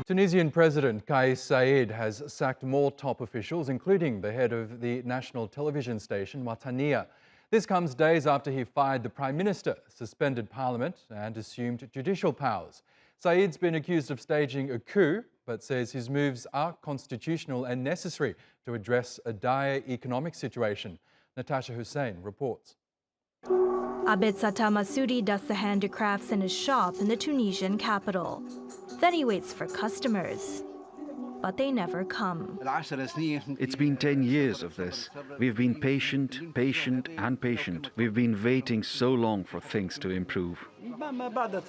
Tunisian President Kais Saied has sacked more top officials, including the head of the national television station, Wataniya. This comes days after he fired the Prime Minister, suspended Parliament and assumed judicial powers. Saied's been accused of staging a coup, but says his moves are constitutional and necessary to address a dire economic situation. Natasha Hussain reports. Abid Satta Masudi does the handicrafts in his shop in the Tunisian capital. Then he waits for customers. But they never come. It's been 10 years of this. We've been patient, and patient. We've been waiting so long for things to improve.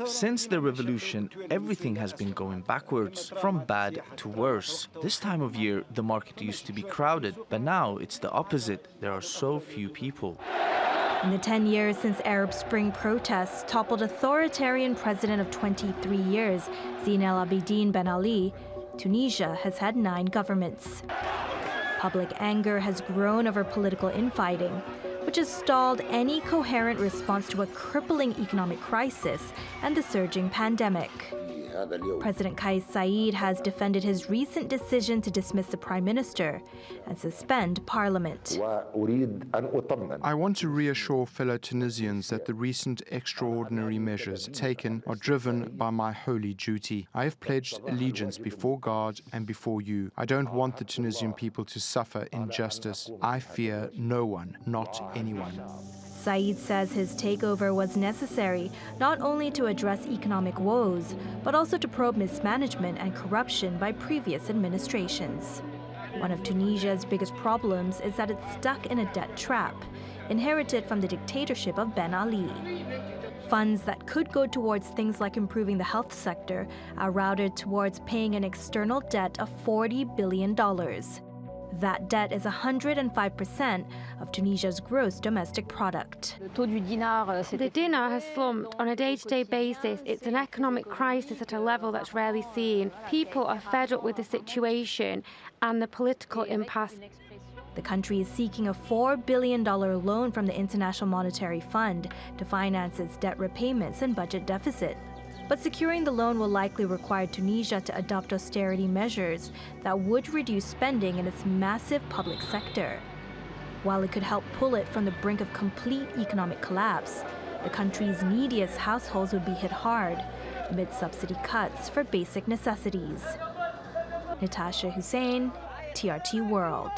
Since the revolution, everything has been going backwards, from bad to worse. This time of year, the market used to be crowded, but now it's the opposite. There are so few people. In the 10 years since Arab Spring protests toppled authoritarian president of 23 years, Zine El Abidine Ben Ali, Tunisia has had 9 governments. Public anger has grown over political infighting, which has stalled any coherent response to a crippling economic crisis and the surging pandemic. President Kais Saied has defended his recent decision to dismiss the Prime Minister and suspend Parliament. I want to reassure fellow Tunisians that the recent extraordinary measures taken are driven by my holy duty. I have pledged allegiance before God and before you. I don't want the Tunisian people to suffer injustice. I fear no one, not anyone. Saied says his takeover was necessary not only to address economic woes, but also to probe mismanagement and corruption by previous administrations. One of Tunisia's biggest problems is that it's stuck in a debt trap, inherited from the dictatorship of Ben Ali. Funds that could go towards things like improving the health sector are routed towards paying an external debt of $40 billion. That debt is 105% of Tunisia's gross domestic product. The dinar has slumped on a day-to-day basis. It's an economic crisis at a level that's rarely seen. People are fed up with the situation and the political impasse. The country is seeking a $4 billion loan from the International Monetary Fund to finance its debt repayments and budget deficit. But securing the loan will likely require Tunisia to adopt austerity measures that would reduce spending in its massive public sector. While it could help pull it from the brink of complete economic collapse, the country's neediest households would be hit hard amid subsidy cuts for basic necessities. Natasha Hussain, TRT World.